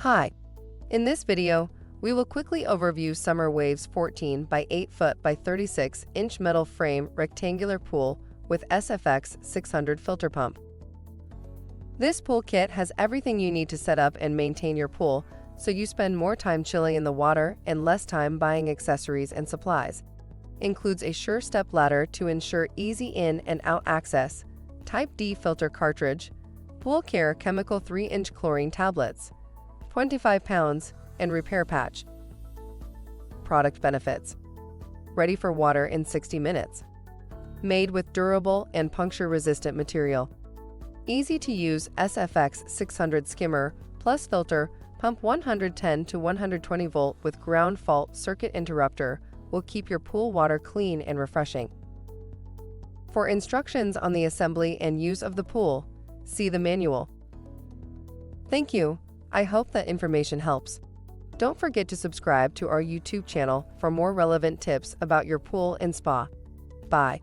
Hi, in this video, we will quickly overview Summer Wave's 14 by 8 foot by 36-inch metal frame rectangular pool with SFX600 Filter Pump. This pool kit has everything you need to set up and maintain your pool, so you spend more time chilling in the water and less time buying accessories and supplies. Includes a SureStep ladder to ensure easy in and out access, Type D filter cartridge, Pool Care Chemical 3-inch chlorine tablets, 25 pounds, and repair patch. Product benefits: ready for water in 60 minutes. Made with durable and puncture-resistant material. Easy to use SFX600 SkimmerPlus Filter Pump 110 to 120 volt with ground fault circuit interrupter will keep your pool water clean and refreshing. For instructions on the assembly and use of the pool, see the manual. Thank you. I hope that information helps. Don't forget to subscribe to our YouTube channel for more relevant tips about your pool and spa. Bye.